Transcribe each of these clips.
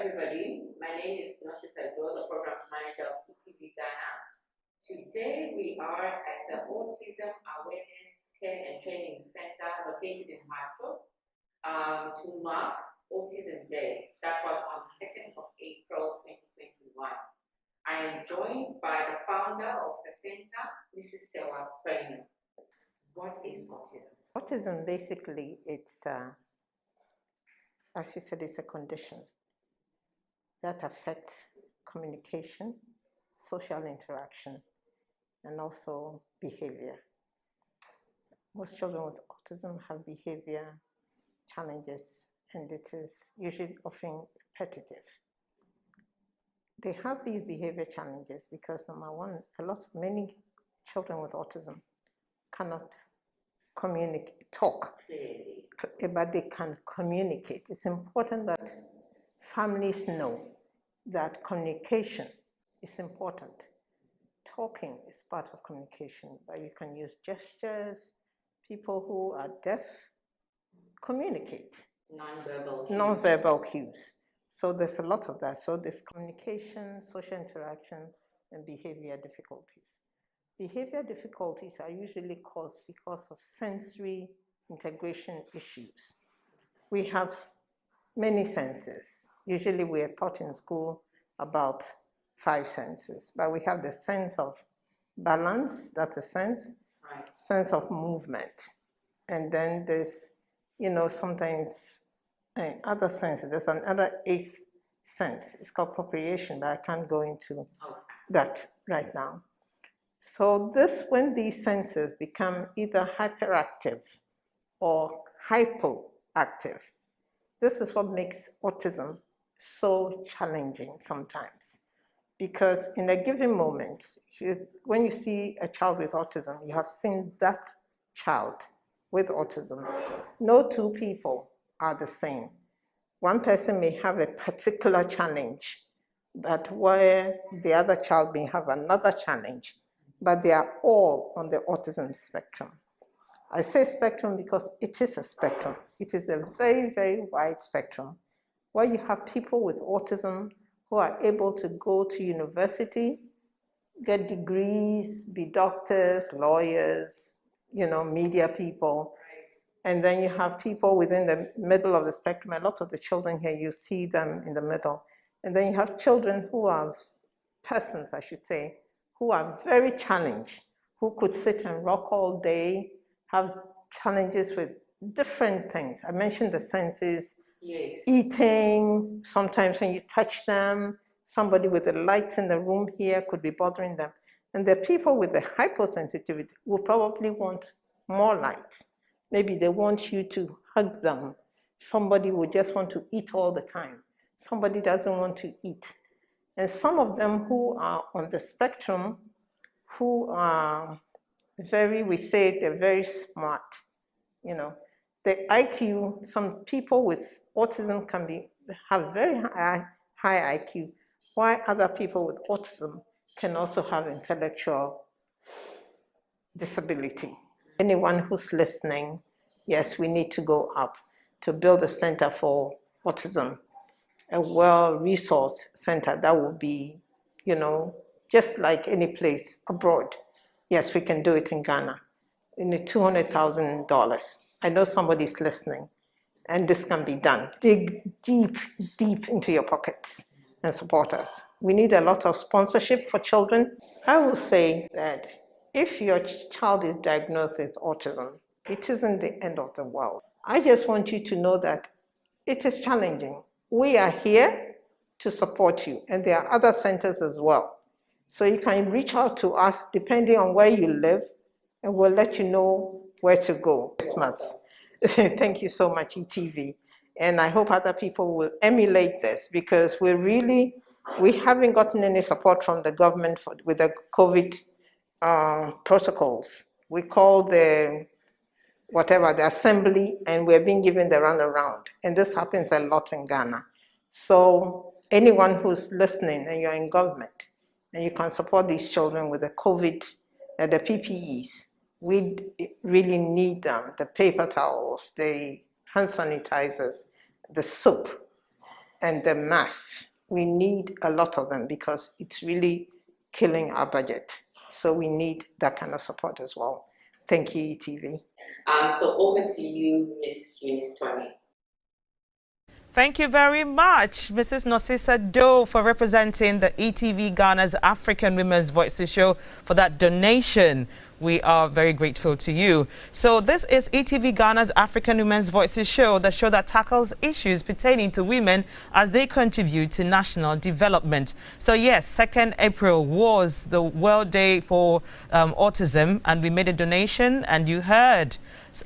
everybody. My name is Nurses Adol, the Programs Manager of PTV Ghana. Today we are at the Autism Awareness Care and Training Center located in Wipro to mark Autism Day. That was on the 2nd of April 2021. I am joined by the founder of the center, Mrs. Sewa Prainer. What is autism? Autism, basically, it's, as you said, it's a condition that affects communication, social interaction, and also behavior. Most children with autism have behavior challenges, and it is usually often repetitive. They have these behavior challenges because, number one, many children with autism cannot talk, but they can communicate. It's important that families know that communication is important. Talking is part of communication, but you can use gestures. People who are deaf communicate. Non-verbal cues. So there's a lot of that. So there's communication, social interaction, and behavior difficulties. Behavior difficulties are usually caused because of sensory integration issues. We have many senses. Usually we are taught in school about 5 senses, but we have the sense of balance, that's a sense, right. Sense of movement. And then there's, sometimes other senses. There's another 8th sense. It's called appropriation, but I can't go into that right now. So when these senses become either hyperactive or hypoactive, this is what makes autism so challenging sometimes. Because in a given moment, when you see a child with autism, you have seen that child with autism. No two people are the same. One person may have a particular challenge, but where the other child may have another challenge, but they are all on the autism spectrum. I say spectrum because it is a spectrum. It is a very, very wide spectrum, where you have people with autism who are able to go to university, get degrees, be doctors, lawyers, media people. And then you have people within the middle of the spectrum. A lot of the children here, you see them in the middle. And then you have children persons, I should say, who are very challenged, who could sit and rock all day, have challenges with different things. I mentioned the senses, yes. Eating, sometimes when you touch them, somebody with the lights in the room here could be bothering them. And the people with the hypersensitivity will probably want more light. Maybe they want you to hug them. Somebody would just want to eat all the time. Somebody doesn't want to eat. And some of them who are on the spectrum, who are we say they're very smart, The IQ, some people with autism have very high IQ, while other people with autism can also have intellectual disability. Anyone who's listening, yes, we need to go up to build a center for autism, a well-resourced center that will be, just like any place abroad. Yes, we can do it in Ghana. In $200,000. I know somebody's listening, and this can be done. Dig deep, deep into your pockets and support us. We need a lot of sponsorship for children. I will say that if your child is diagnosed with autism, it isn't the end of the world. I just want you to know that it is challenging. We are here to support you, and there are other centers as well. So you can reach out to us depending on where you live, and we'll let you know where to go this month. Thank you so much, ETV. And I hope other people will emulate this, because we haven't gotten any support from the government with the COVID protocols. We call the assembly, and we're being given the runaround. And this happens a lot in Ghana. So anyone who's listening and you're in government, and you can support these children with the COVID, the PPEs, we really need them, the paper towels, the hand sanitizers, the soap. and the masks. We need a lot of them because it's really killing our budget. So we need that kind of support as well. Thank you, ETV. So over to you, Mrs. Eunice Twami. Thank you very much, Mrs. Nosisa Doe, for representing the ETV Ghana's African Women's Voices show for that donation. We are very grateful to you. So this is ETV Ghana's African Women's Voices show, the show that tackles issues pertaining to women as they contribute to national development. So yes, 2nd April was the World Day for Autism, and we made a donation, and you heard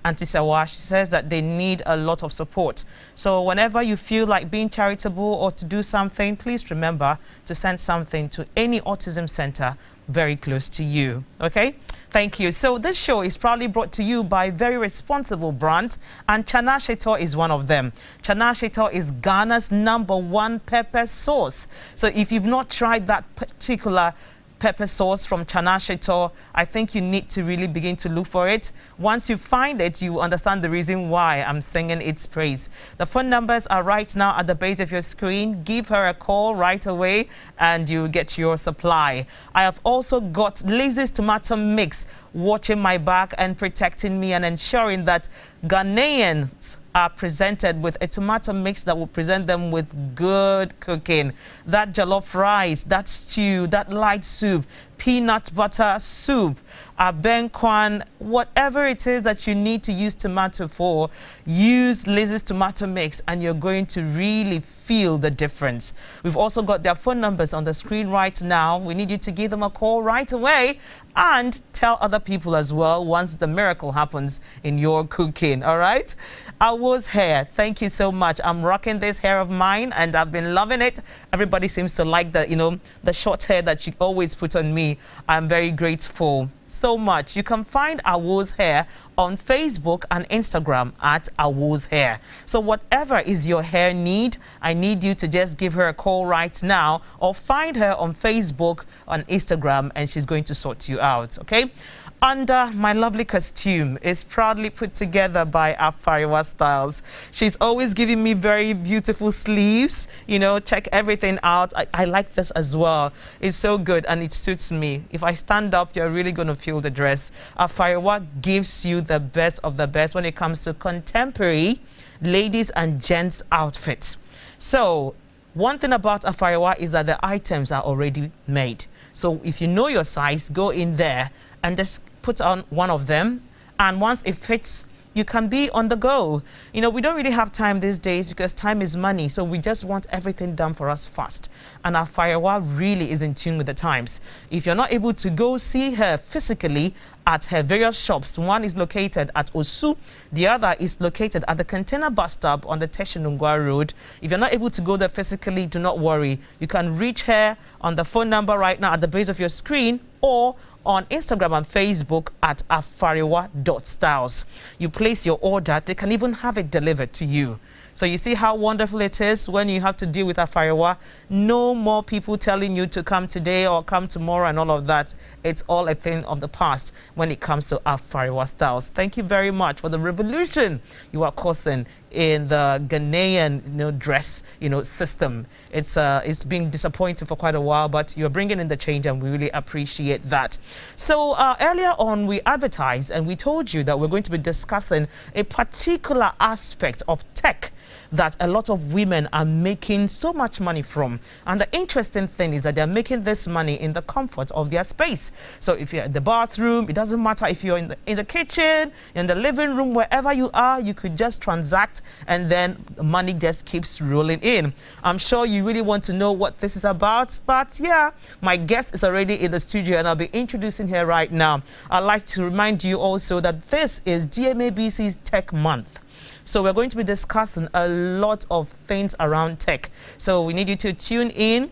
Auntie Sawa, she says that they need a lot of support. So whenever you feel like being charitable or to do something, please remember to send something to any autism center very close to you. Okay? Thank you. So this show is proudly brought to you by very responsible brands, and Chana Shetor is one of them. Chana Shetor is Ghana's #1 pepper sauce. So if you've not tried that particular pepper sauce from Chana Shetor, I think you need to really begin to look for it. Once you find it, you understand the reason why I'm singing its praise. The phone numbers are right now at the base of your screen. Give her a call right away and you get your supply. I have also got Lizzie's tomato mix watching my back and protecting me and ensuring that Ghanaians are presented with a tomato mix that will present them with good cooking. That jollof rice, that stew, that light soup, peanut butter soup, benkwan, whatever it is that you need to use tomato for, use Lizzie's tomato mix and you're going to really feel the difference. We've also got their phone numbers on the screen right now. We need you to give them a call right away and tell other people as well once the miracle happens in your cooking, all right? Awu's hair, thank you so much. I'm rocking this hair of mine and I've been loving it. Everybody seems to like the, the short hair that you always put on me. I'm very grateful so much. You can find Awu's hair on Facebook and Instagram at Awu's hair. So whatever is your hair need, I need you to just give her a call right now or find her on Facebook, on Instagram, and she's going to sort you out, okay? And my lovely costume is proudly put together by Afariwa Styles. She's always giving me very beautiful sleeves. Check everything out. I like this as well. It's so good and it suits me. If I stand up, you're really going to feel the dress. Afariwa gives you the best of the best when it comes to contemporary ladies and gents outfits. So one thing about Afariwa is that the items are already made. So if you know your size, go in there and just put on one of them, and once it fits, you can be on the go. We don't really have time these days because time is money, so we just want everything done for us fast. And our Afariwa really is in tune with the times. If you're not able to go see her physically at her various shops, one is located at Osu, the other is located at the container bus stop on the Teshinungwa Road. If you're not able to go there physically, do not worry. You can reach her on the phone number right now at the base of your screen or on Instagram and Facebook at afariwa.styles. You place your order, they can even have it delivered to you. So you see how wonderful it is when you have to deal with Afariwa. No more people telling you to come today or come tomorrow and all of that. It's all a thing of the past when it comes to Afariwa Styles. Thank you very much for the revolution you are causing in the Ghanaian dress system. It's been disappointing for quite a while, but you're bringing in the change and we really appreciate that. So earlier on we advertised and we told you that we're going to be discussing a particular aspect of tech that a lot of women are making so much money from. And the interesting thing is that they're making this money in the comfort of their space. So if you're in the bathroom, it doesn't matter if you're in the kitchen, in the living room, wherever you are, you could just transact and then the money just keeps rolling in. I'm sure you really want to know what this is about, but yeah, my guest is already in the studio and I'll be introducing her right now. I'd like to remind you also that this is DMABC's Tech Month. So we're going to be discussing a lot of things around tech. So we need you to tune in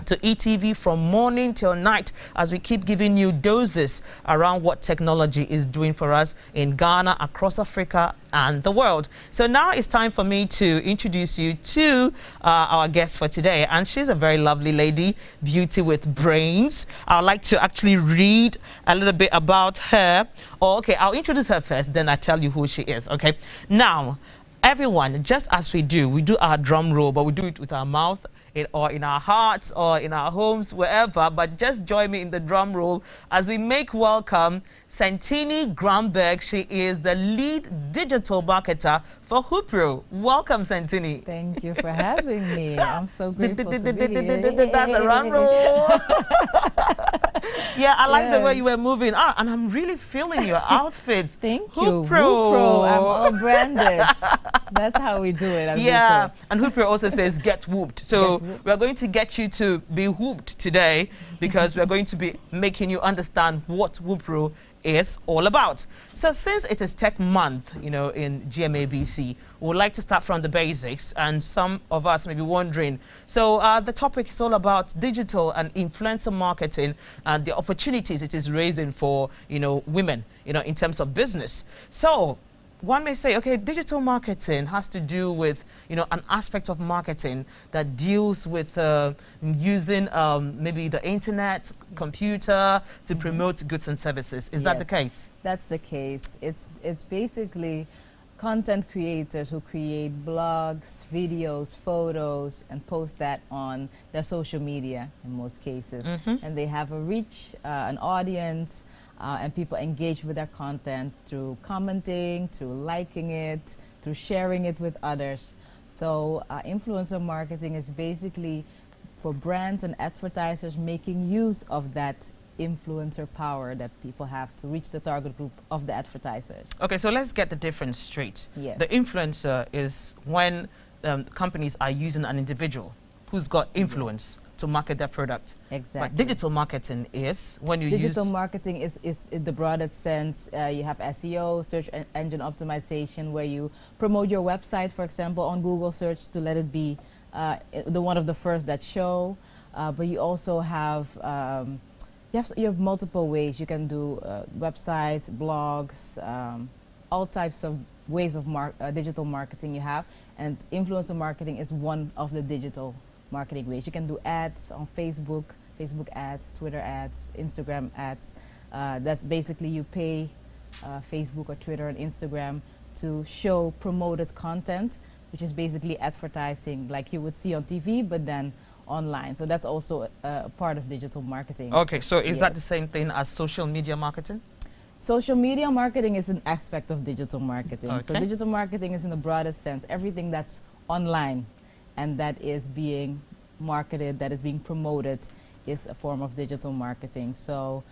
to ETV from morning till night as we keep giving you doses around what technology is doing for us in Ghana, across Africa and the world. So now it's time for me to introduce you to our guest for today, and she's a very lovely lady, beauty with brains. I'd like to actually read a little bit about her. Okay, I'll introduce her first, then I tell you who she is. Okay, now everyone, just as we do our drum roll, but we do it with our mouth or in our hearts or in our homes, wherever. But just join me in the drum roll as we make welcome Santini Gramberg. She is the lead digital marketer for Wipro. Welcome, Santini. Thank you for having me. I'm so grateful to be here. That's a drum roll. Yeah, I like the way you were moving. And I'm really feeling your outfit. Thank you. Wipro. Wipro. I'm all branded. That's how we do it at Yeah, Wipro. and Wipro also says get whooped. So Get whooped. we're going to get you to be whooped today because we're going to be making you understand what Wipro is all about. So since it is Tech Month, you know, in GMABC, we would like to start from the basics, and some of us may be wondering. So the topic is all about digital and influencer marketing and the opportunities it is raising for, you know, women, you know, in terms of business. So one may say, okay, digital marketing has to do with, you know, an aspect of marketing that deals with using maybe the internet, computer to promote goods and services. Is that the case? That's the case. It's basically content creators who create blogs, videos, photos, and post that on their social media in most cases. And they have a reach, an audience, and people engage with their content through commenting, through liking it, through sharing it with others. So influencer marketing is basically for brands and advertisers making use of that influencer power that people have to reach the target group of the advertisers. Okay, so let's get the difference straight. Yes. The influencer is when companies are using an individual who's got influence to market their product. Exactly. But digital marketing is when you Digital use... marketing is in the broadest sense. You have SEO, search engine optimization, where you promote your website, for example, on Google search to let it be the one of the first that show. But you also have you have multiple ways. You can do websites, blogs, all types of ways of digital marketing you have. And influencer marketing is one of the digital marketing ways. You can do ads on Facebook ads, Twitter ads, Instagram ads. That's basically you pay Facebook or Twitter and Instagram to show promoted content, which is basically advertising like you would see on TV, but then online. So that's also a part of digital marketing. Okay, so is that the same thing as social media marketing? Social media marketing is an aspect of digital marketing. Okay. So digital marketing is in the broadest sense, everything that's online and that is being marketed, that is being promoted, is a form of digital marketing. So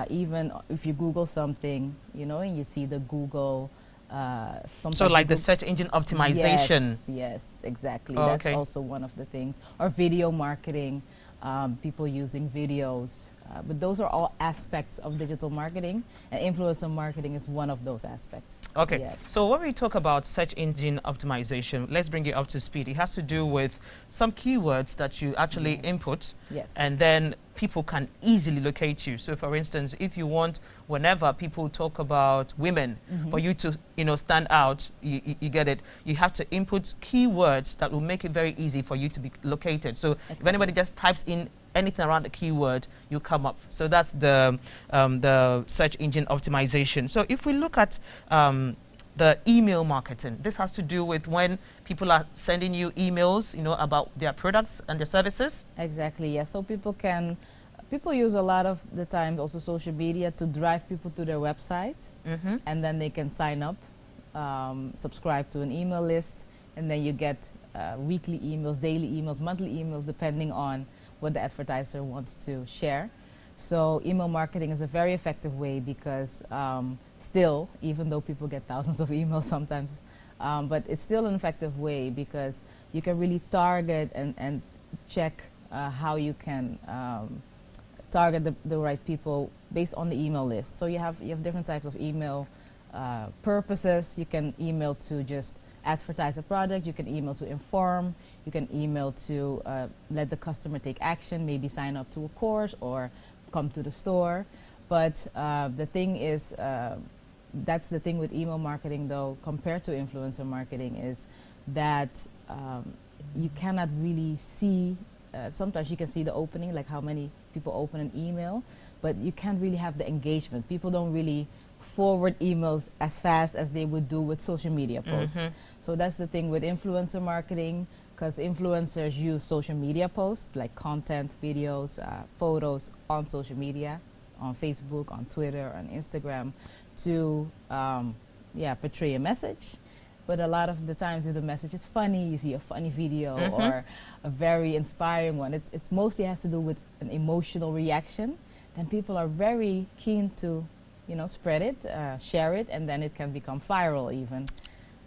even if you Google something, you know, and you see the Google, so like the search engine optimization. Yes, exactly. Oh, That's okay. also one of the things. Or video marketing, people using videos. But those are all aspects of digital marketing, and influencer marketing is one of those aspects. Okay, Yes. so when we talk about search engine optimization, let's bring it up to speed. It has to do with some keywords that you actually input, Yes. and then people can easily locate you. So for instance, if you want, whenever people talk about women, for you to, you know, stand out, you get it, you have to input keywords that will make it very easy for you to be located. So if anybody just types in anything around the keyword, you come up. So that's the search engine optimization. So if we look at the email marketing, this has to do with when people are sending you emails, you know, about their products and their services. Exactly, yes. So people use a lot of the time also social media to drive people to their website, and then they can sign up, subscribe to an email list, and then you get weekly emails, daily emails, monthly emails, depending on what the advertiser wants to share. So email marketing is a very effective way because still, even though people get thousands of emails sometimes, but it's still an effective way because you can really target and check how you can target the right people based on the email list. So you have different types of email purposes. You can email to just advertise a product, you can email to inform, you can email to let the customer take action, maybe sign up to a course or come to the store. But the thing is, that's the thing with email marketing though, compared to influencer marketing, is that you cannot really see, sometimes you can see the opening, like how many people open an email, but you can't really have the engagement. People don't really forward emails as fast as they would do with social media posts. So that's the thing with influencer marketing, because influencers use social media posts like content, videos, photos on social media, on Facebook, on Twitter, on Instagram, to portray a message. But a lot of the times if the message is funny, you see a funny video or a very inspiring one, it's mostly has to do with an emotional reaction, then people are very keen to, you know, spread it, share it, and then it can become viral even.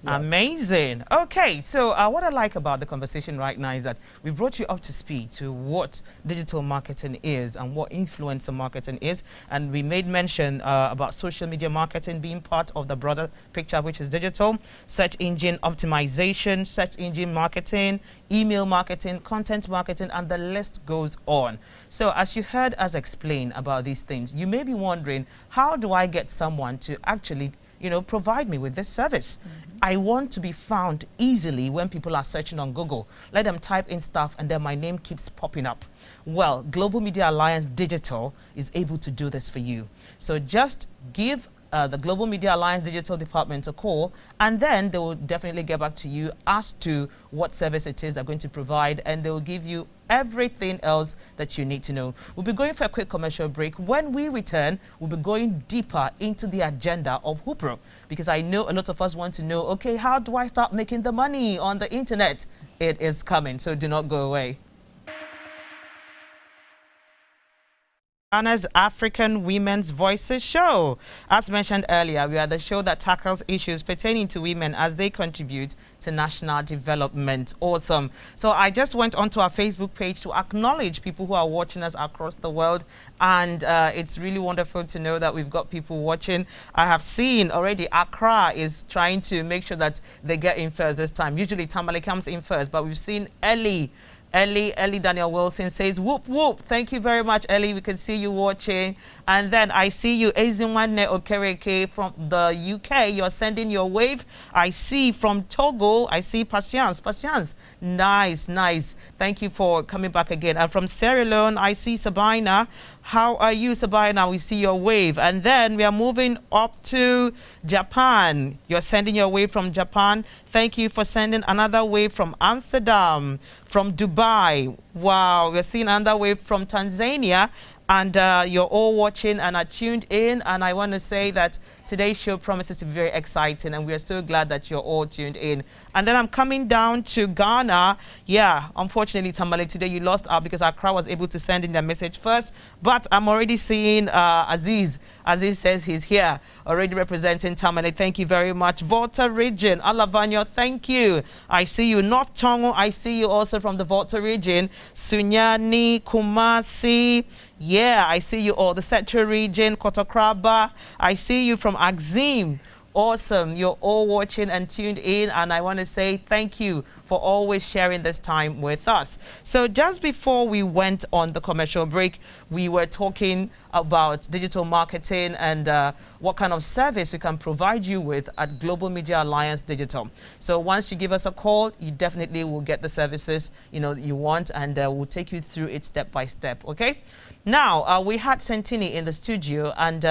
Yes. Amazing. Okay, so what I like about the conversation right now is that we brought you up to speed to what digital marketing is and what influencer marketing is. And we made mention about social media marketing being part of the broader picture, which is digital, search engine optimization, search engine marketing, email marketing, content marketing, and the list goes on. So as you heard us explain about these things, you may be wondering, how do I get someone to actually, you know, provide me with this service? I want to be found easily when people are searching on Google. Let them type in stuff and then my name keeps popping up. Well, Global Media Alliance Digital is able to do this for you. So just give the Global Media Alliance Digital Department a call, and then they will definitely get back to you as to what service it is they're going to provide, and they will give you everything else that you need to know. We'll be going for a quick commercial break. When we return, we'll be going deeper into the agenda of Wipro, because I know a lot of us want to know, okay, how do I start making the money on the internet? It is coming, so do not go away. Ghana's African Women's Voices show. As mentioned earlier, we are the show that tackles issues pertaining to women as they contribute to national development. Awesome. So I just went onto our Facebook page to acknowledge people who are watching us across the world, and it's really wonderful to know that we've got people watching. I have seen already Accra is trying to make sure that they get in first this time. Usually Tamale comes in first, but we've seen Ellie Daniel Wilson says, whoop, whoop. Thank you very much, Ellie. We can see you watching. And then I see you, Ezinwane Okereke from the UK. You're sending your wave. I see from Togo, I see Patience. Patience, nice, nice. Thank you for coming back again. And from Sierra Leone, I see Sabina. How are you, Sabina? We see your wave. And then we are moving up to Japan. You're sending your wave from Japan. Thank you for sending another wave from Amsterdam, from Dubai. Wow, we're seeing another wave from Tanzania. And you're all watching and are tuned in. And I want to say that today's show promises to be very exciting. And we are so glad that you're all tuned in. And then I'm coming down to Ghana. Yeah, unfortunately, Tamale, today you lost out because Accra was able to send in their message first. But I'm already seeing Aziz. Aziz says he's here, already representing Tamale. Thank you very much. Volta region, Alavanyo, thank you. I see you. North Tongo, I see you also from the Volta region. Sunyani, Kumasi. Yeah, I see you all. The Central region, Kotokraba. I see you from Axim. Awesome. You're all watching and tuned in. And I want to say thank you for always sharing this time with us. So just before we went on the commercial break, we were talking about digital marketing and what kind of service we can provide you with at Global Media Alliance Digital. So once you give us a call, you definitely will get the services you want, and we'll take you through it step by step. Okay. Now, we had Sentini in the studio, and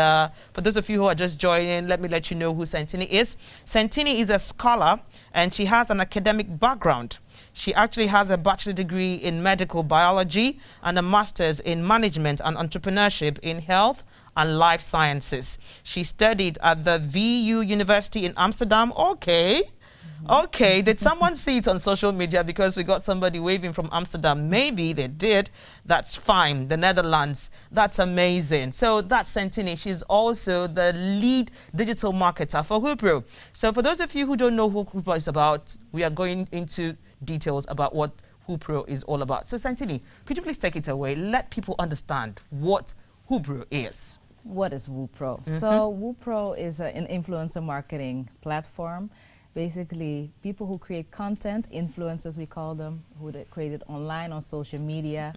for those of you who are just joining, let me let you know who Sentini is. Sentini is a scholar, and she has an academic background. She actually has a bachelor degree in medical biology and a master's in management and entrepreneurship in health and life sciences. She studied at the VU University in Amsterdam. Okay. Okay, did someone see it on social media because we got somebody waving from Amsterdam? Maybe they did. That's fine. The Netherlands. That's amazing. So that's Sentini. She's also the lead digital marketer for Wipro. So for those of you who don't know who Wipro is about, we are going into details about what Wipro is all about. So Sentini, could you please take it away? Let people understand what Wipro is. What is Wipro? So Wipro is an influencer marketing platform. Basically, people who create content, influencers we call them, who create it online on social media,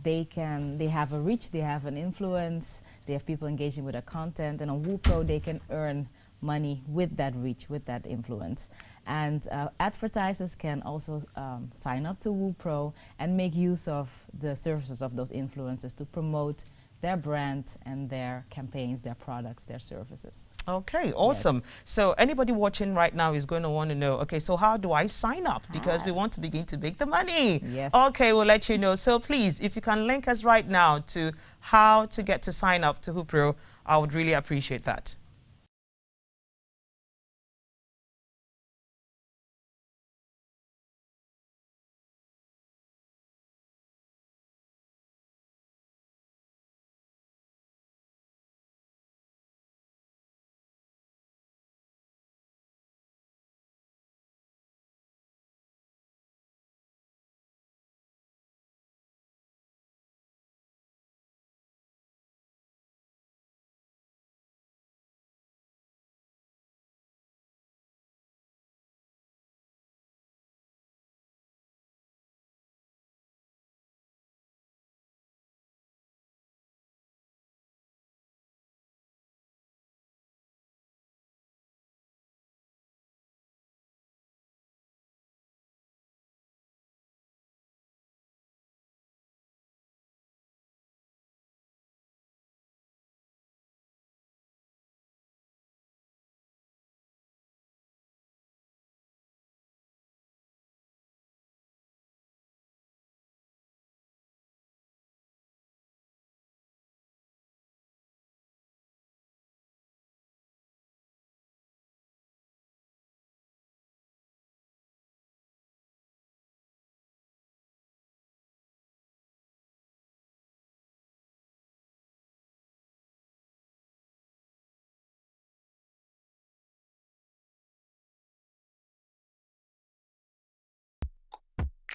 they have a reach, they have an influence, they have people engaging with their content, and on Wipro they can earn money with that reach, with that influence. And advertisers can also sign up to Wipro and make use of the services of those influencers to promote their brand and their campaigns, their products, their services. Okay, awesome. Yes. So anybody watching right now is going to want to know, okay, so how do I sign up? Because we want to begin to make the money. Yes. Okay, we'll let you know. So please, if you can link us right now to how to get to sign up to Wipro, I would really appreciate that.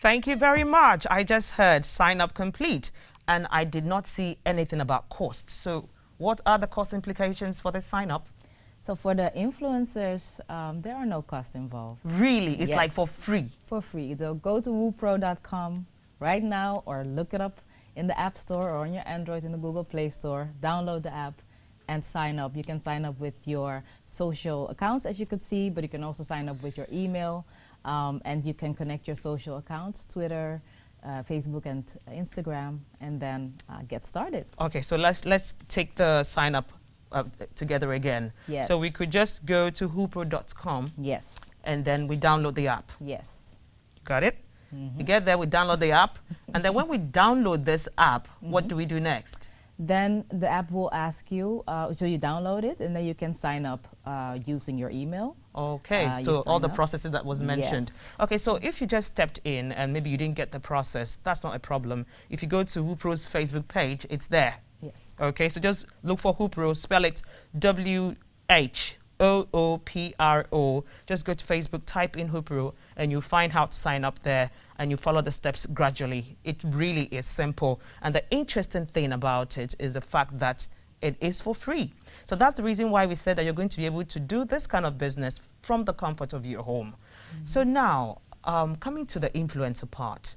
Thank you very much. I just heard sign up complete, and I did not see anything about cost. So what are the cost implications for this sign up? So for the influencers, there are no costs involved. Really? It's Yes. like for free? For free. So go to wupro.com right now or look it up in the App Store or on your Android in the Google Play Store. Download the app and sign up. You can sign up with your social accounts, as you could see, but you can also sign up with your email. And you can connect your social accounts, Twitter, Facebook, and Instagram, and then get started. Okay, so let's take the sign up together again. Yes. So we could just go to wupro.com Yes. and then we download the app. Yes. Got it? We get there, we download the app, and then when we download this app, what do we do next? Then the app will ask you, so you download it, and then you can sign up using your email. Okay, You so all sign the up. processes that was mentioned. Yes. Okay, so if you just stepped in and maybe you didn't get the process, that's not a problem. If you go to Wipro's Facebook page, it's there. Yes. Okay, so just look for Wipro, spell it WHOOPRO. Just go to Facebook, type in Wipro, and you'll find how to sign up there, and you follow the steps gradually. It really is simple. And the interesting thing about it is the fact that it is for free. So that's the reason why we said that you're going to be able to do this kind of business from the comfort of your home. So now, coming to the influencer part,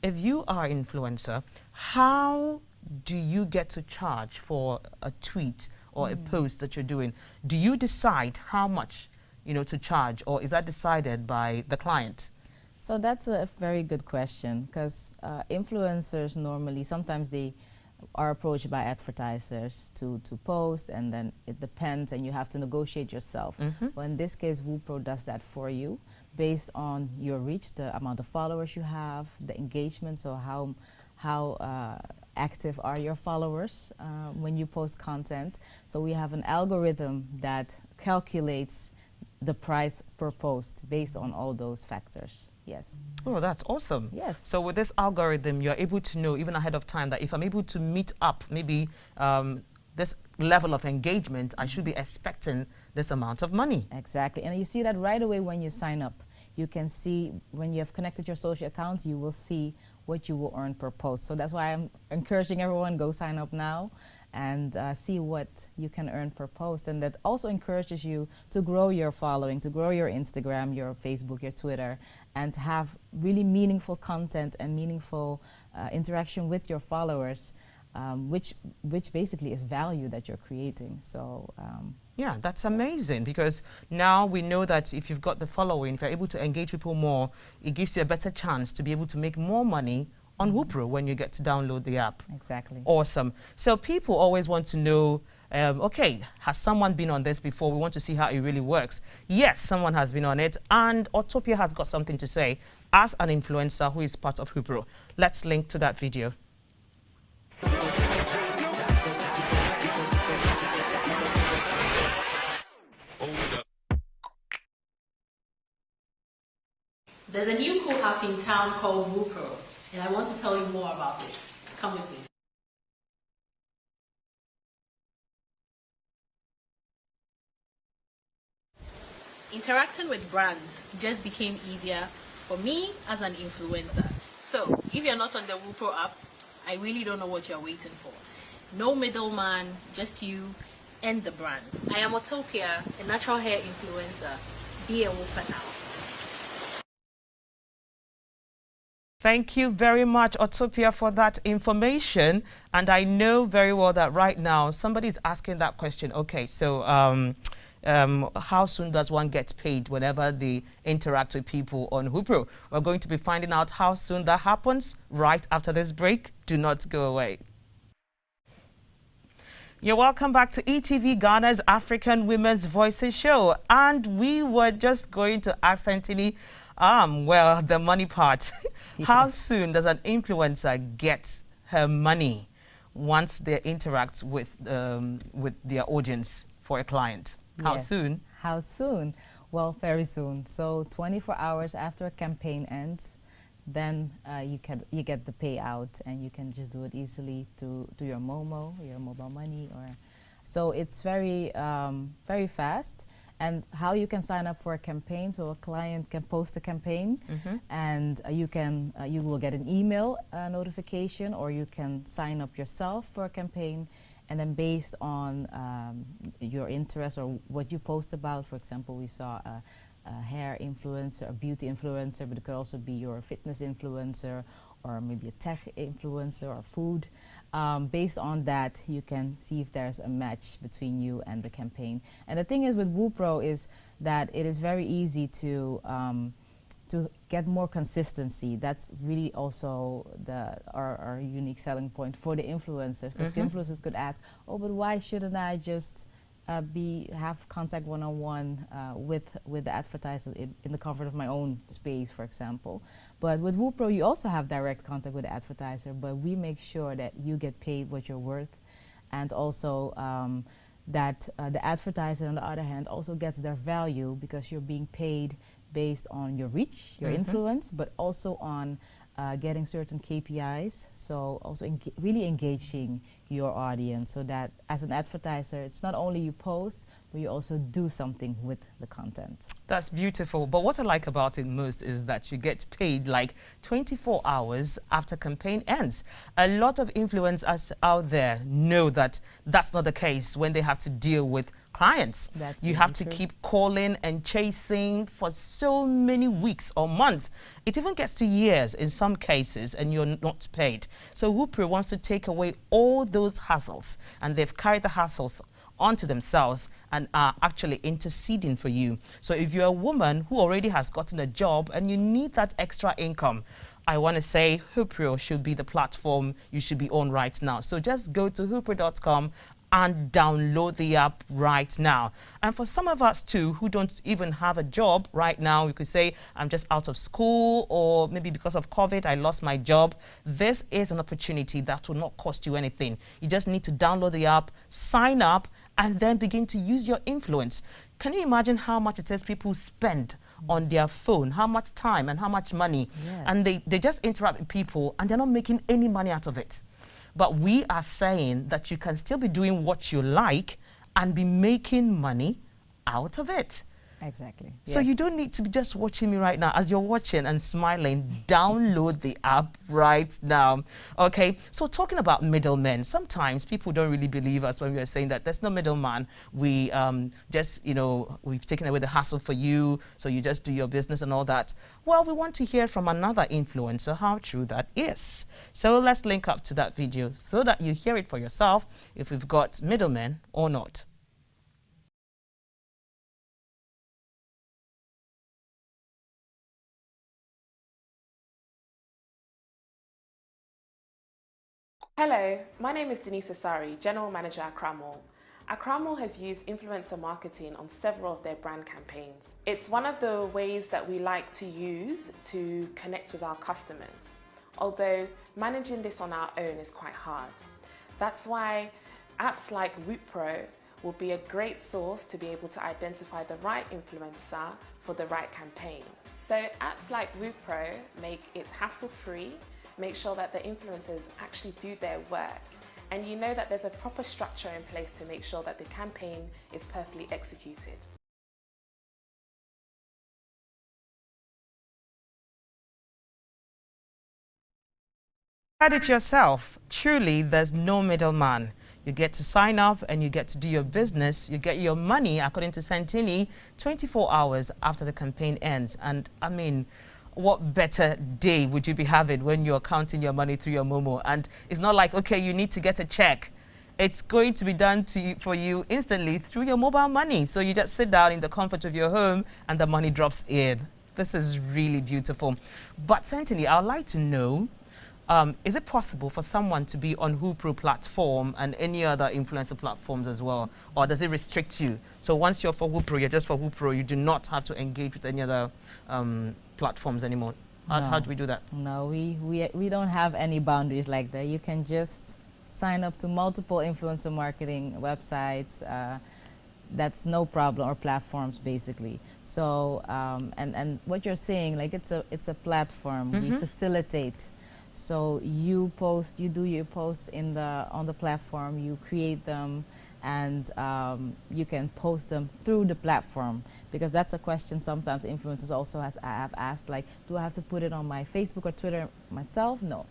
if you are an influencer, how do you get to charge for a tweet or a post that you're doing? Do you decide how much, to charge, or is that decided by the client? So that's a very good question, because influencers normally, sometimes they are approached by advertisers to post, and then it depends, and you have to negotiate yourself. Well, in this case, Wipro does that for you based on your reach, the amount of followers you have, the engagement, so how active are your followers when you post content. So we have an algorithm that calculates the price per post based on all those factors. Yes. Oh, that's awesome. Yes. So with this algorithm, you're able to know even ahead of time that if I'm able to meet up maybe this level of engagement, I should be expecting this amount of money. Exactly. And you see that right away when you sign up. You can see when you have connected your social accounts, you will see what you will earn per post. So that's why I'm encouraging everyone, go sign up now and see what you can earn per post. And that also encourages you to grow your following, to grow your Instagram, your Facebook, your Twitter, and to have really meaningful content and meaningful interaction with your followers, which basically is value that you're creating. So yeah, that's amazing, because now we know that if you've got the following, if you're able to engage people more, it gives you a better chance to be able to make more money on Wipro when you get to download the app. Exactly. Awesome. So people always want to know, okay, has someone been on this before? We want to see how it really works. Yes, someone has been on it, and Autopia has got something to say as an influencer who is part of Wipro. Let's link to that video. There's a new cool app in town called Wipro, and I want to tell you more about it. Come with me. Interacting with brands just became easier for me as an influencer. So, if you're not on the Wipro app, I really don't know what you're waiting for. No middleman, just you and the brand. I am Autopia, a natural hair influencer. Be a Wipro now. Thank you very much, Autopia, for that information. And I know very well that right now somebody's asking that question. Okay, so how soon does one get paid whenever they interact with people on Wipro? We're going to be finding out how soon that happens right after this break. Do not go away. You're welcome back to ETV Ghana's African Women's Voices show. And we were just going to ask Anthony, well, the money part. How soon does an influencer get her money once they interact with their audience for a client? How soon? How soon? Well, very soon. So 24 hours after a campaign ends, then you get the payout, and you can just do it easily to your Momo, your mobile money, or so it's very very fast. And how you can sign up for a campaign, so a client can post a campaign, and you will get an email notification, or you can sign up yourself for a campaign, and then based on your interest or what you post about. For example, we saw a hair influencer, a beauty influencer, but it could also be your fitness influencer, or maybe a tech influencer or food. Based on that, you can see if there's a match between you and the campaign. And the thing is with Wipro is that it is very easy to get more consistency. That's really also our unique selling point for the influencers, because influencers could ask, oh, but why shouldn't I just have contact one-on-one with the advertiser in the comfort of my own space, for example. But with Wipro, you also have direct contact with the advertiser, but we make sure that you get paid what you're worth, and also that the advertiser, on the other hand, also gets their value, because you're being paid based on your reach, your influence, but also on getting certain KPIs, so also really engaging your audience, so that as an advertiser, it's not only you post, but you also do something with the content. That's beautiful. But what I like about it most is that you get paid like 24 hours after campaign ends. A lot of influencers out there know that that's not the case when they have to deal with clients. That's you really have to true. keep calling and chasing for so many weeks or months. It even gets to years in some cases, and you're not paid. So Wipro wants to take away all those hassles, and they've carried the hassles onto themselves and are actually interceding for you. So if you're a woman who already has gotten a job and you need that extra income, I want to say Wipro should be the platform you should be on right now. So just go to wipro.com and download the app right now. And for some of us too who don't even have a job right now, you could say, I'm just out of school, or maybe because of COVID, I lost my job. This is an opportunity that will not cost you anything. You just need to download the app, sign up, and then begin to use your influence. Can you imagine how much it is people spend on their phone, how much time and how much money? Yes. And they just interact with people, and they're not making any money out of it. But we are saying that you can still be doing what you like and be making money out of it. Exactly. So Yes. you don't need to be just watching me right now. As you're watching and smiling, download the app right now. Okay, so talking about middlemen, sometimes people don't really believe us when we are saying that there's no middleman. We just, we've taken away the hassle for you, so you just do your business and all that. Well, we want to hear from another influencer how true that is. So let's link up to that video so that you hear it for yourself if we've got middlemen or not. Hello, my name is Denise Asari, General Manager at Cramall. Cramall has used influencer marketing on several of their brand campaigns. It's one of the ways that we like to use to connect with our customers, although managing this on our own is quite hard. That's why apps like Wipro will be a great source to be able to identify the right influencer for the right campaign. So apps like Wipro make it hassle-free, make sure that the influencers actually do their work, and you know that there's a proper structure in place to make sure that the campaign is perfectly executed. Add it yourself. Truly, there's no middleman. You get to sign up and you get to do your business. You get your money, according to Santini, 24 hours after the campaign ends. And I mean, what better day would you be having when you're counting your money through your Momo? And it's not like, okay, you need to get a check. It's going to be done for you instantly through your mobile money. So you just sit down in the comfort of your home and the money drops in. This is really beautiful. But Santini, I'd like to know, is it possible for someone to be on Wipro platform and any other influencer platforms as well? Or does it restrict you? So once you're for Wipro, you're just for Wipro, you do not have to engage with any other platforms anymore. How do we do that? No, we don't have any boundaries like that. You can just sign up to multiple influencer marketing websites. That's no problem, or platforms basically. So and what you're saying, like it's a platform. We facilitate. So you do your posts on the platform, you create them, and you can post them through the platform, because that's a question sometimes influencers also have asked, like, do I have to put it on my Facebook or Twitter myself? No,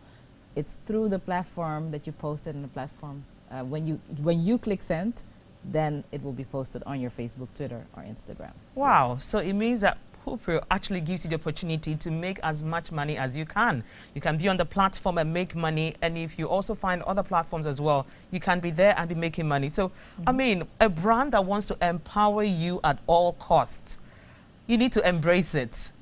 it's through the platform that you post it in the platform. When you click send, then it will be posted on your Facebook, Twitter, or Instagram. Wow, Yes. so it means that Wipro actually gives you the opportunity to make as much money as you can. You can be on the platform and make money, and if you also find other platforms as well, you can be there and be making money. So, I mean, a brand that wants to empower you at all costs, you need to embrace it,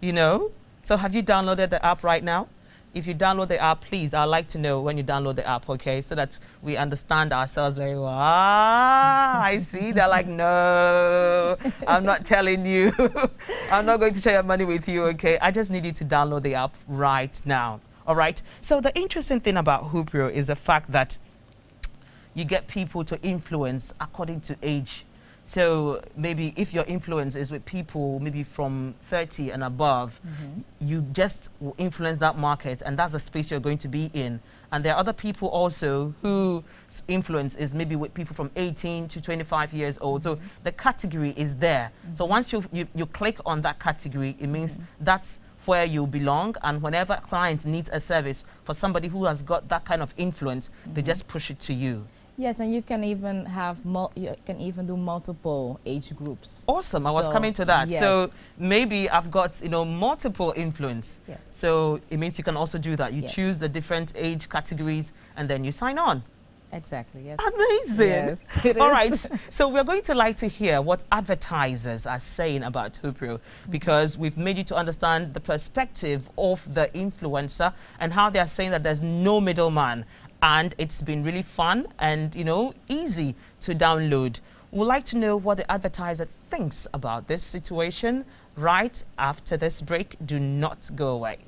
you know? So have you downloaded the app right now? If you download the app, please, I'd like to know when you download the app, okay? So that we understand ourselves very well. Ah, I see. They're like, no, I'm not telling you. I'm not going to share your money with you, okay? I just need you to download the app right now, all right? So the interesting thing about Wipro is the fact that you get people to influence according to age. So maybe if your influence is with people maybe from 30 and above, you just will influence that market, and that's the space you're going to be in. And there are other people also whose influence is maybe with people from 18 to 25 years old. So the category is there. So once you click on that category, it means that's where you belong, and whenever a client needs a service for somebody who has got that kind of influence, they just push it to you. Yes, and you can even have do multiple age groups. Awesome, I was coming to that. Yes. So maybe I've got, multiple influence. Yes. So it means you can also do that. You Yes. choose the different age categories and then you sign on. Exactly, yes. Amazing. Yes, it All is. right, so we're going to like to hear what advertisers are saying about Wipro, because we've made you to understand the perspective of the influencer and how they are saying that there's no middleman. And it's been really fun and, easy to download. We'd like to know what the advertiser thinks about this situation right after this break. Do not go away.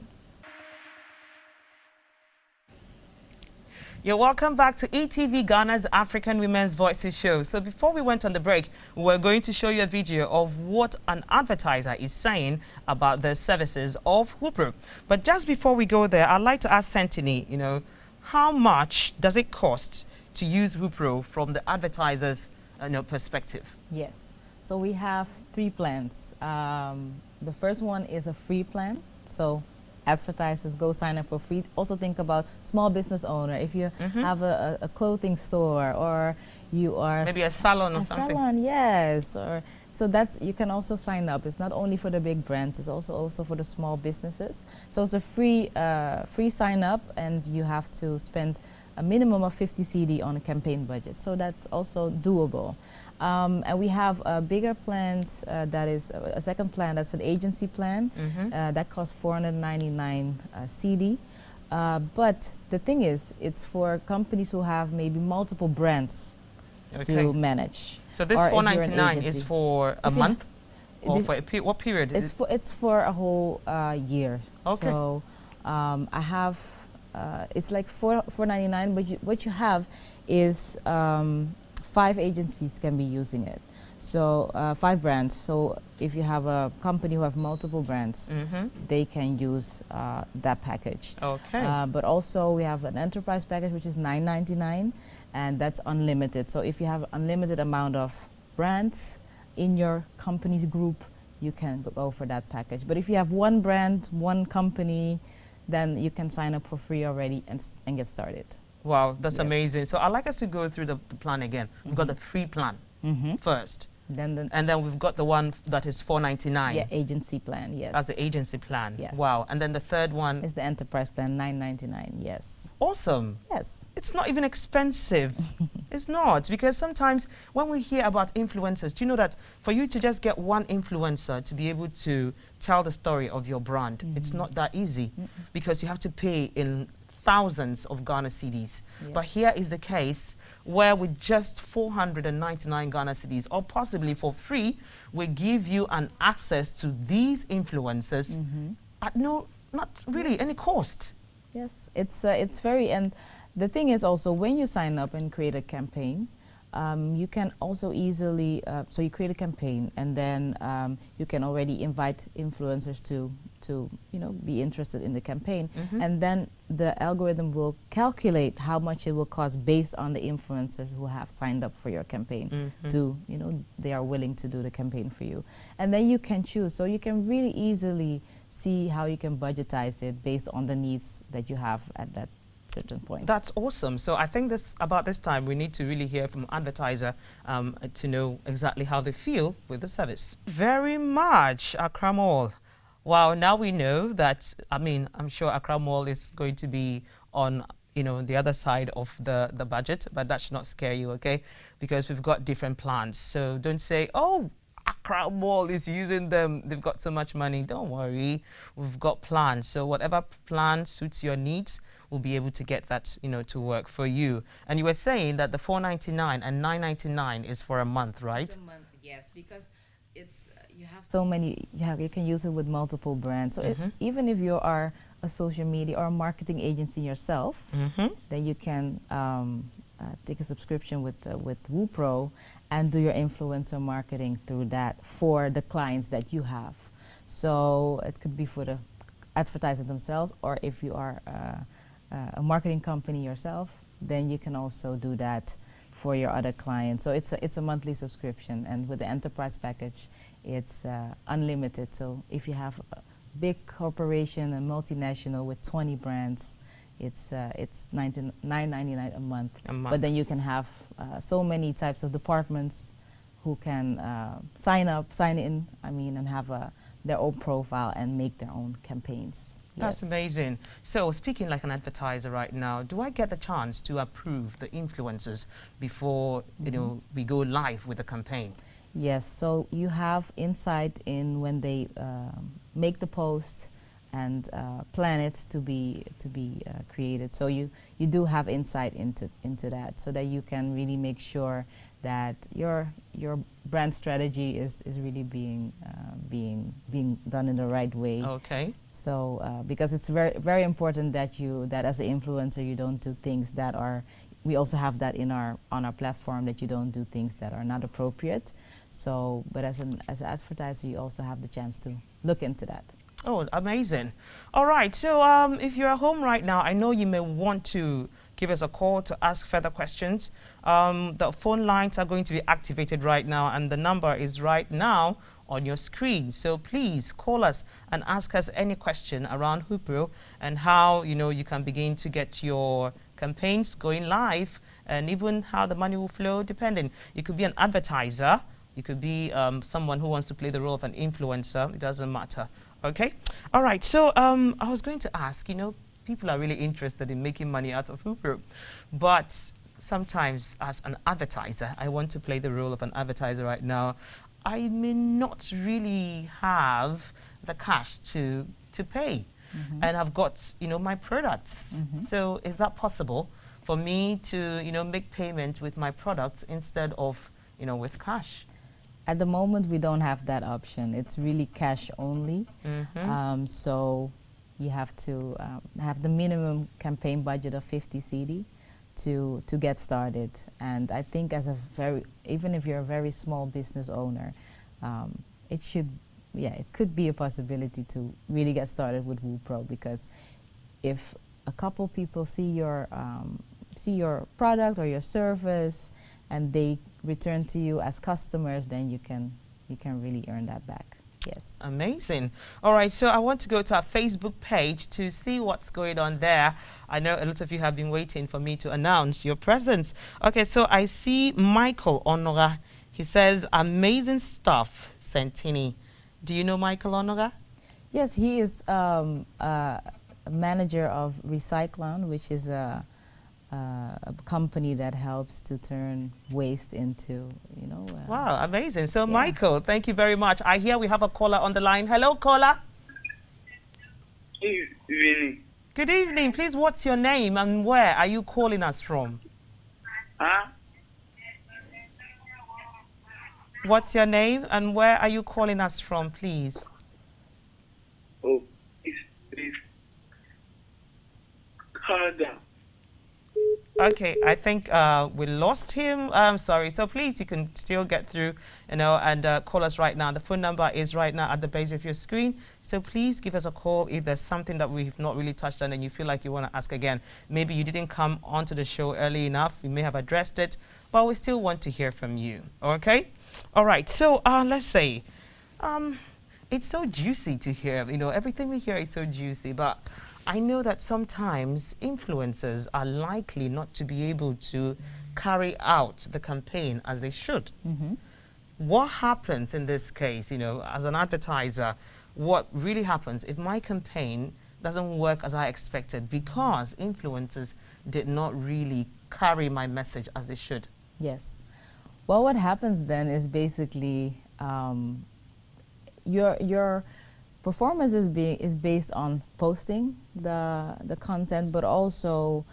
You're welcome back to ETV Ghana's African Women's Voices show. So before we went on the break, we're going to show you a video of what an advertiser is saying about the services of Wipro. But just before we go there, I'd like to ask Santini, how much does it cost to use Wipro from the advertiser's perspective? Yes. So we have 3 plans. The first one is a free plan. So advertisers go sign up for free. Also think about small business owner. If you have a clothing store, or you are maybe a salon or something. Salon, yes. So that you can also sign up. It's not only for the big brands, it's also for the small businesses. So it's a free sign up, and you have to spend a minimum of 50 CD on a campaign budget. So that's also doable. And we have bigger plans. That is a second plan. That's an agency plan. That costs 499 CD. But the thing is, it's for companies who have maybe multiple brands to manage. So this Or if you're an $4.99 is agency. for a If you month? Or this- for what period? It's for a whole year. Okay. So I have it's like $4.99, but what you have is 5 agencies can be using it. So 5 brands. So if you have a company who have multiple brands, they can use that package. Okay. But also we have an enterprise package which is $9.99, and that's unlimited. So if you have unlimited amount of brands in your company's group, you can go for that package. But if you have one brand, one company, then you can sign up for free already and get started. Wow, that's Yes. amazing. So I'd like us to go through the plan again. We've got the free plan first. Then And then we've got the one that is $4.99. yeah, agency plan, yes. That's the agency plan. Yes. Wow. And then the third one. It's the enterprise plan, $9.99, yes. Awesome. Yes. It's not even expensive. It's not, because sometimes when we hear about influencers, do you know that for you to just get one influencer to be able to tell the story of your brand, it's not that easy, because you have to pay in thousands of Ghana cedis. But Yes. here is the case where with just 499 Ghana cedis, or possibly for free, we give you an access to these influencers at not really Yes. any cost. Yes, it's very, and the thing is also when you sign up and create a campaign, you can also easily, so you create a campaign and then you can already invite influencers to be interested in the campaign, and then the algorithm will calculate how much it will cost based on the influencers who have signed up for your campaign to, they are willing to do the campaign for you. And then you can choose, so you can really easily see how you can budgetize it based on the needs that you have at that certain point. That's awesome. So I think about this time we need to really hear from Advertiser to know exactly how they feel with the service. Very much, Accra Mall. Wow, now we know that, I'm sure Accra Mall is going to be on the other side of the budget, but that should not scare you, okay? Because we've got different plans. So don't say, oh, Accra Mall is using them, they've got so much money. Don't worry, we've got plans. So whatever plan suits your needs, we'll be able to get that, to work for you. And you were saying that the $4.99 and $9.99 is for a month, right? It's a month, yes, because it's you have so many. You can use it with multiple brands. So even if you are a social media or a marketing agency yourself, then you can take a subscription with Wipro and do your influencer marketing through that for the clients that you have. So it could be for the advertiser themselves, or if you are a marketing company yourself, then you can also do that for your other clients. So it's a monthly subscription, and with the enterprise package, it's unlimited. So if you have a big corporation, a multinational with 20 brands, it's $9.99 a month. But then you can have so many types of departments who can sign in, and have their own profile and make their own campaigns. That's amazing. So speaking like an advertiser right now, do I get the chance to approve the influencers before we go live with the campaign? Yes, so you have insight in when they make the post and plan it to be created. So you do have insight into that, so that you can really make sure that your brand strategy is really being done in the right way. Okay. So because it's very, very important that as an influencer you don't do things that are. We also have that on our platform, that you don't do things that are not appropriate. So, but as an advertiser, you also have the chance to look into that. Oh, amazing. All right. So if you're at home right now, I know you may want to give us a call to ask further questions. The phone lines are going to be activated right now, and the number is right now on your screen. So please call us and ask us any question around Wipro and how you can begin to get your campaigns going live, and even how the money will flow, depending. You could be an advertiser, you could be someone who wants to play the role of an influencer. It doesn't matter. Okay. All right. So I was going to ask, people are really interested in making money out of Wipro, but sometimes as an advertiser, I want to play the role of an advertiser right now. I may not really have the cash to pay. and I've got, my products. So is that possible for me to, make payment with my products instead of, with cash? At the moment, we don't have that option. It's really cash only. So you have to have the minimum campaign budget of 50 CD to get started. And I think even if you're a very small business owner, it could be a possibility to really get started with Wipro, because if a couple people see your product or your service and they return to you as customers, then you can really earn that back. Yes. Amazing. All right, so I want to go to our Facebook page to see what's going on there. I know a lot of you have been waiting for me to announce your presence. Okay, so I see Michael Onora. He says, amazing stuff, Santini. Do you know Michael Onora? Yes, he is a manager of Recyclon, which is a company that helps to turn waste into, wow, amazing. So, yeah. Michael, thank you very much. I hear we have a caller on the line. Hello, caller. Good evening. Good evening. Please, what's your name and where are you calling us from? Huh? What's your name and where are you calling us from, please? Oh, it's Canada. Okay, I think we lost him. I'm sorry. So please, you can still get through, and call us right now. The phone number is right now at the base of your screen. So please give us a call if there's something that we've not really touched on and you feel like you want to ask again. Maybe you didn't come onto the show early enough. We may have addressed it, but we still want to hear from you. Okay? All right. So let's say it's so juicy to hear. Everything we hear is so juicy, but I know that sometimes influencers are likely not to be able to carry out the campaign as they should. What happens in this case, as an advertiser, what really happens if my campaign doesn't work as I expected because influencers did not really carry my message as they should? Yes. Well, what happens then is basically your performance is based on posting the content, but also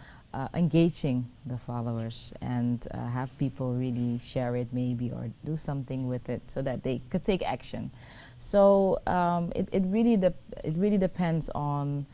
engaging the followers and have people really share it maybe or do something with it so that they could take action. So it really depends on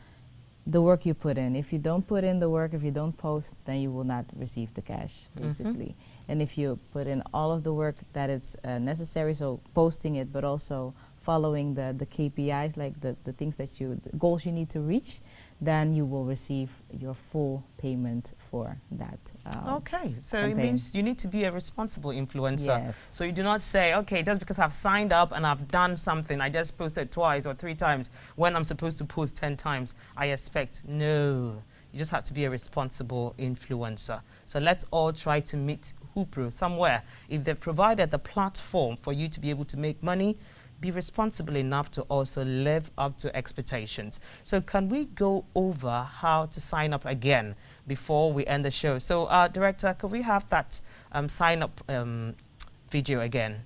the work you put in. If you don't put in the work, if you don't post, then you will not receive the cash, basically. And if you put in all of the work that is necessary, so posting it, but also following the KPIs, like the things that the goals you need to reach, then you will receive your full payment for that. Okay, so campaign. It means you need to be a responsible influencer. Yes. So you do not say, okay, just because I've signed up and I've done something, I just posted twice or 3 times when I'm supposed to post 10 times, I expect. No, you just have to be a responsible influencer. So let's all try to meet Wipro somewhere. If they've provided the platform for you to be able to make money, be responsible enough to also live up to expectations. So can we go over how to sign up again before we end the show? So Director, could we have that sign up video again?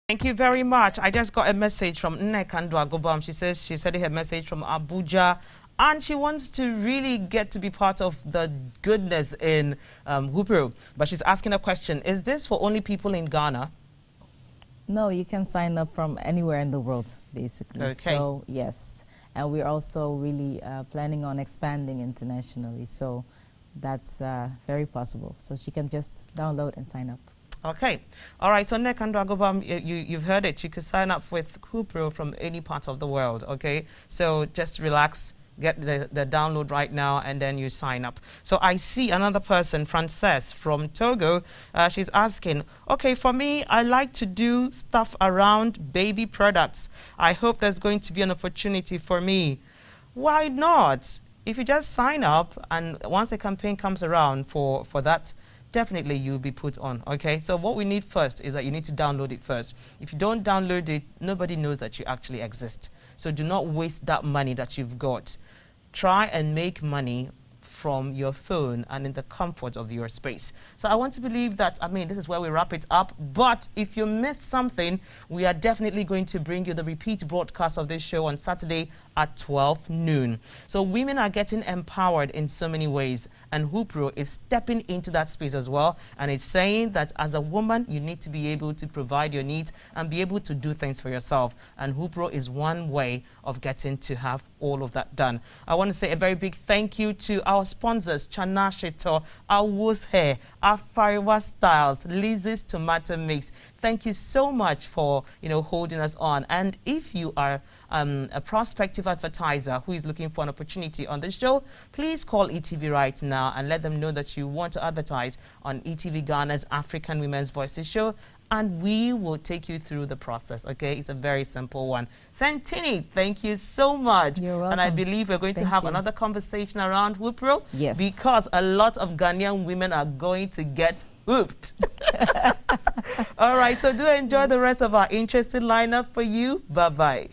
Thank you very much. I just got a message from Nnekandwa Agobam. She says she sent her message from Abuja, and she wants to really get to be part of the goodness in Wipro. But she's asking a question. Is this for only people in Ghana? No, you can sign up from anywhere in the world, basically. Okay. So, yes. And we're also really planning on expanding internationally. So that's very possible. So she can just download and sign up. Okay. All right. So Nnekandwa Agobam, you've heard it. You could sign up with Wipro from any part of the world. Okay. So just relax. Get the download right now, and then you sign up. So I see another person, Frances from Togo. She's asking, okay, for me, I like to do stuff around baby products. I hope there's going to be an opportunity for me. Why not? If you just sign up, and once a campaign comes around for that, definitely you'll be put on, okay? So what we need first is that you need to download it first. If you don't download it, nobody knows that you actually exist. So do not waste that money that you've got. Try and make money from your phone and in the comfort of your space. So I want to believe that, I mean, this is where we wrap it up. But if you missed something, we are definitely going to bring you the repeat broadcast of this show on Saturday at 12 noon. So women are getting empowered in so many ways, and Wipro is stepping into that space as well, and it's saying that as a woman you need to be able to provide your needs and be able to do things for yourself, and Wipro is one way of getting to have all of that done. I want to say a very big thank you to our sponsors, Chanashito, Awu's Hair, Afariwa Styles, Lizzie's Tomato Mix. Thank you so much for holding us on. And if you are a prospective advertiser who is looking for an opportunity on this show, please call ETV right now and let them know that you want to advertise on ETV Ghana's African Women's Voices show, and we will take you through the process, okay? It's a very simple one. Santini, thank you so much. You're welcome. And I believe we're going to have another conversation around Wipro. Yes. Because a lot of Ghanaian women are going to get hooked. All right, so do enjoy the rest of our interesting lineup for you. Bye-bye.